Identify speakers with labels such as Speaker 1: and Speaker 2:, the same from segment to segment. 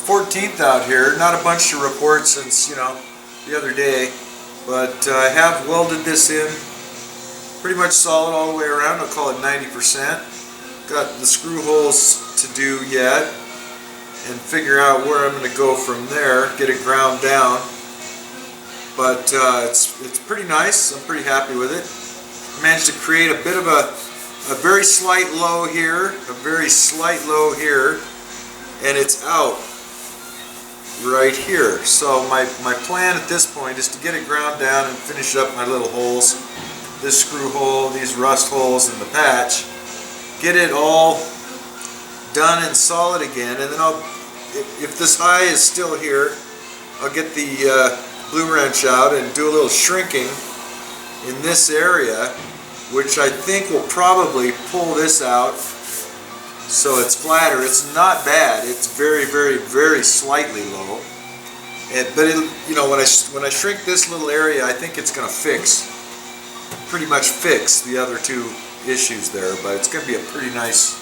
Speaker 1: 14th out here. Not a bunch to report since, you know, the other day, but I have welded this in pretty much solid all the way around. I'll call it 90%. Got the screw holes to do yet and figure out where I'm going to go from there, get it ground down. But it's pretty nice. I'm pretty happy with it. I managed to create a bit of a very slight low here, a very slight low here, and it's out right here. So my plan at this point is to get it ground down and finish up my little holes, this screw hole, these rust holes, and the patch. Get it all done and solid again, and then if this eye is still here, I'll get the blue wrench out and do a little shrinking in this area, which I think will probably pull this out so it's flatter. It's not bad. It's very, very, very slightly low. But you know, when I shrink this little area, I think it's going to pretty much fix the other two issues there. But it's going to be a pretty nice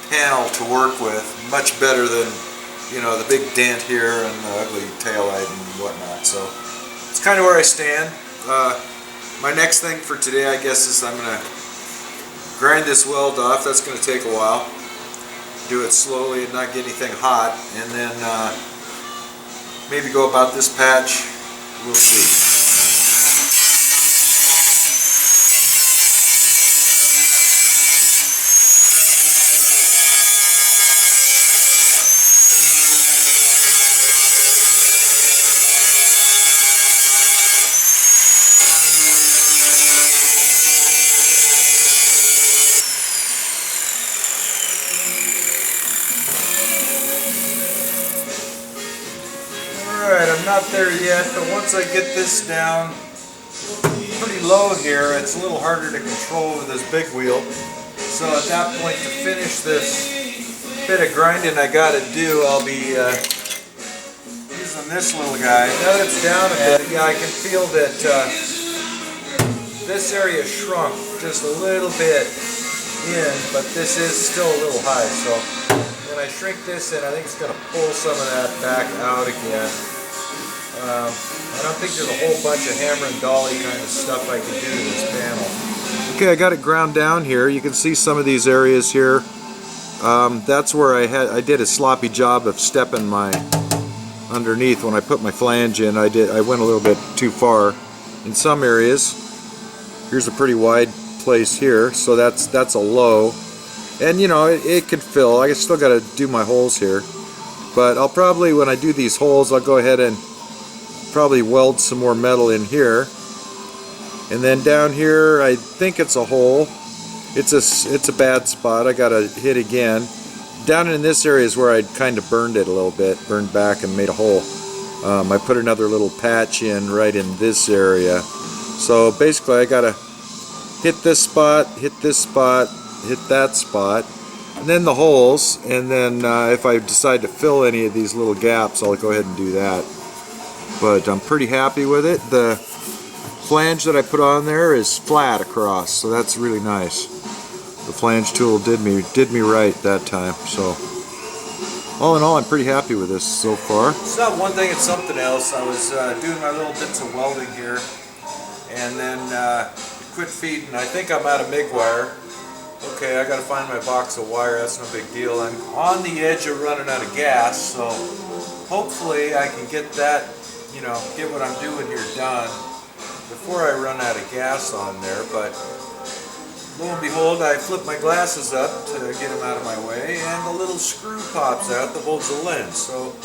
Speaker 1: panel to work with, much better than, you know, the big dent here and the ugly taillight and whatnot. So it's kind of where I stand. My next thing for today, I guess, is I'm going to grind this weld off. That's going to take a while. Do it slowly and not get anything hot, and then maybe go about this patch. We'll see. Alright, I'm not there yet, but once I get this down pretty low here, it's a little harder to control with this big wheel. So at that point, to finish this bit of grinding I got to do, I'll be using this little guy. Now that it's down a bit, yeah, I can feel that this area shrunk just a little bit in, but this is still a little high. So when I shrink this in, I think it's going to pull some of that back out again. I don't think there's a whole bunch of hammer and dolly kind of stuff I can do to this panel. Okay, I got it ground down here. You can see some of these areas here. That's where I did a sloppy job of stepping my underneath when I put my flange in. I went a little bit too far in some areas. Here's a pretty wide place here, so that's a low. And you know, it could fill. I still got to do my holes here, but I'll probably, when I do these holes, I'll go ahead and probably weld some more metal in here. And then down here, I think it's a hole. It's a bad spot. I got to hit again. Down in this area is where I kind of burned it a little bit, burned back and made a hole. I put another little patch in right in this area. So basically, I got to hit this spot, hit this spot, hit that spot, and then the holes, and then if I decide to fill any of these little gaps, I'll go ahead and do that. But I'm pretty happy with it. The flange that I put on there is flat across, so that's really nice. The flange tool did me right that time. So all in all, I'm pretty happy with this so far. It's not one thing, it's something else. I was doing my little bits of welding here, and then quit feeding. I think I'm out of MIG wire. Okay, I gotta find my box of wire. That's no big deal. I'm on the edge of running out of gas, so hopefully I can get that, you know, get what I'm doing here done before I run out of gas on there. But lo and behold, I flip my glasses up to get them out of my way, and the little screw pops out that holds the lens. So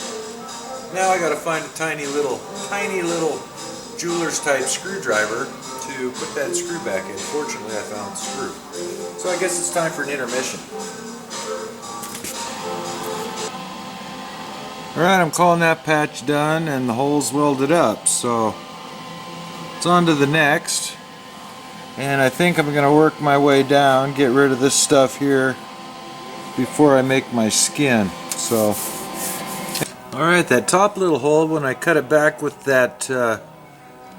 Speaker 1: now I gotta find a tiny little jeweler's type screwdriver to put that screw back in. Fortunately, I found the screw. So I guess it's time for an intermission. Alright, I'm calling that patch done and the holes welded up. So it's on to the next. And I think I'm going to work my way down, get rid of this stuff here before I make my skin. So, alright, that top little hole, when I cut it back with that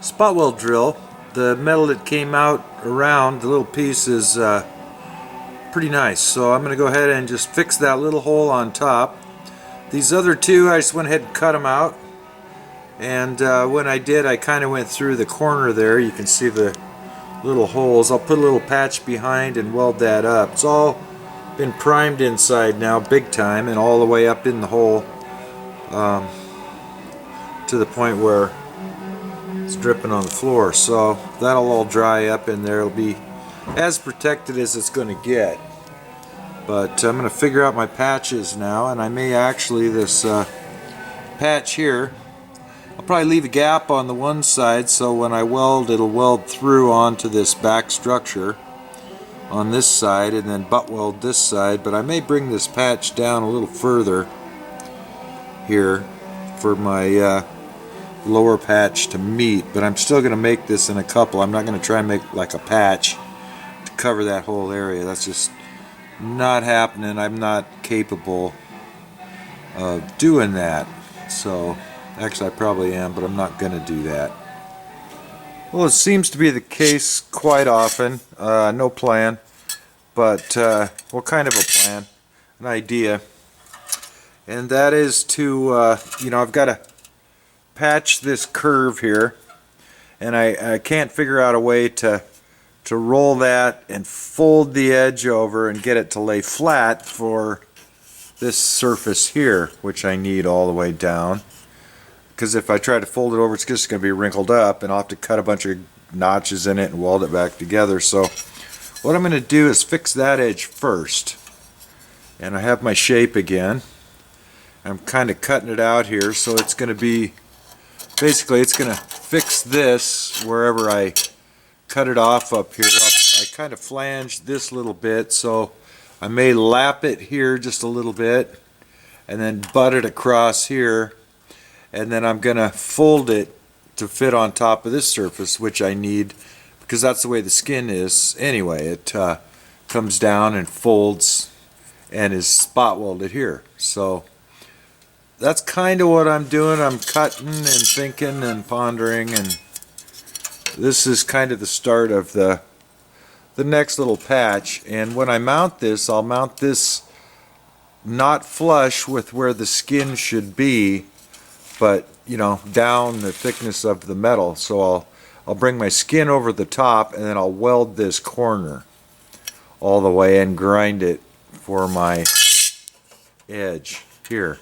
Speaker 1: spot weld drill, the metal that came out around the little piece is pretty nice. So I'm going to go ahead and just fix that little hole on top. These other two, I just went ahead and cut them out. And when I did, I kind of went through the corner there. You can see the little holes. I'll put a little patch behind and weld that up. It's all been primed inside now, big time, and all the way up in the hole to the point where it's dripping on the floor. So that'll all dry up in there. It'll be as protected as it's going to get. But I'm going to figure out my patches now, and I may actually, this patch here, I'll probably leave a gap on the one side so when I weld, it'll weld through onto this back structure on this side and then butt weld this side. But I may bring this patch down a little further here for my lower patch to meet, but I'm still going to make this in a couple. I'm not going to try and make like a patch to cover that whole area. That's just not happening. I'm not capable of doing that. So actually I probably am, but I'm not going to do that. Well, it seems to be the case quite often. No plan, but well, kind of a plan, an idea, and that is to you know, I've got to patch this curve here, and I can't figure out a way to roll that and fold the edge over and get it to lay flat for this surface here, which I need all the way down, because if I try to fold it over, it's just going to be wrinkled up and I'll have to cut a bunch of notches in it and weld it back together. So what I'm going to do is fix that edge first, and I have my shape again. I'm kind of cutting it out here, so it's going to be, basically it's going to fix this wherever I cut it off up here. I kind of flanged this little bit, so I may lap it here just a little bit and then butt it across here, and then I'm going to fold it to fit on top of this surface, which I need because that's the way the skin is anyway. It comes down and folds and is spot welded here. So that's kind of what I'm doing. I'm cutting and thinking and pondering, and this is kind of the start of the next little patch. And when I mount this, I'll mount this not flush with where the skin should be, but you know, down the thickness of the metal. So I'll bring my skin over the top, and then I'll weld this corner all the way and grind it for my edge here.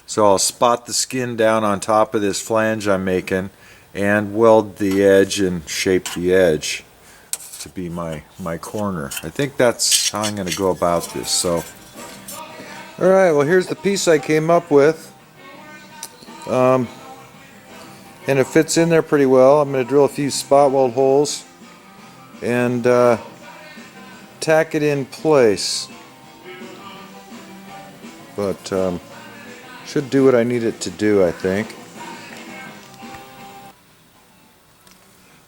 Speaker 1: So I'll spot the skin down on top of this flange I'm making and weld the edge and shape the edge to be my corner. I think that's how I'm going to go about this. So, alright, well, here's the piece I came up with. And it fits in there pretty well. I'm going to drill a few spot weld holes and tack it in place. But should do what I need it to do, I think.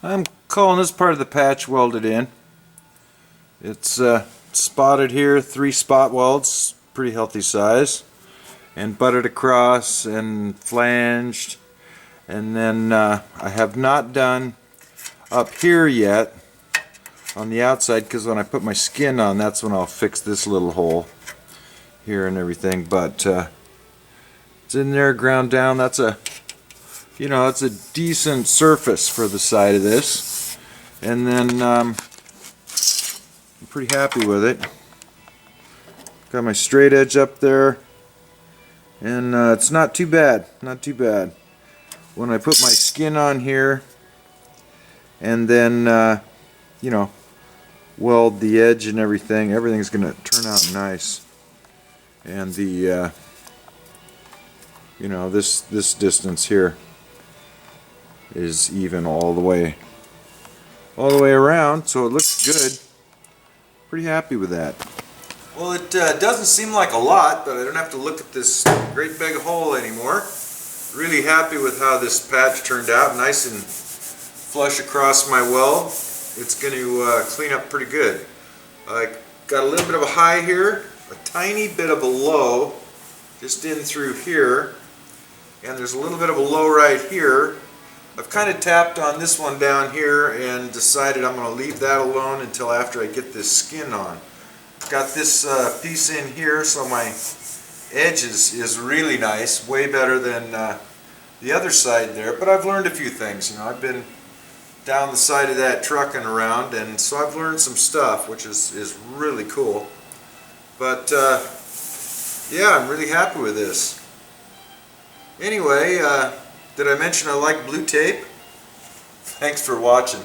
Speaker 1: I'm calling this part of the patch welded in. It's spotted here, 3 spot welds, pretty healthy size, and butted across and flanged. And then I have not done up here yet on the outside, because when I put my skin on, that's when I'll fix this little hole here and everything. But it's in there, ground down. That's a, you know, that's a decent surface for the side of this. And then I'm pretty happy with it. Got my straight edge up there, and it's not too bad, not too bad. When I put my skin on here and then you know, weld the edge and everything, everything's gonna turn out nice. And the you know, this distance here is even all the way around, so it looks good. Pretty happy with that. Well, it doesn't seem like a lot, but I don't have to look at this great big hole anymore. Really happy with how this patch turned out, nice and flush across my weld. It's going to clean up pretty good. I got a little bit of a high here, a tiny bit of a low just in through here, and there's a little bit of a low right here. I've kind of tapped on this one down here and decided I'm going to leave that alone until after I get this skin on. Got this piece in here so my edge is really nice, way better than the other side there. But I've learned a few things. You know, I've been down the side of that trucking around, and so I've learned some stuff, which is really cool. But yeah, I'm really happy with this. Anyway, did I mention I like blue tape? Thanks for watching.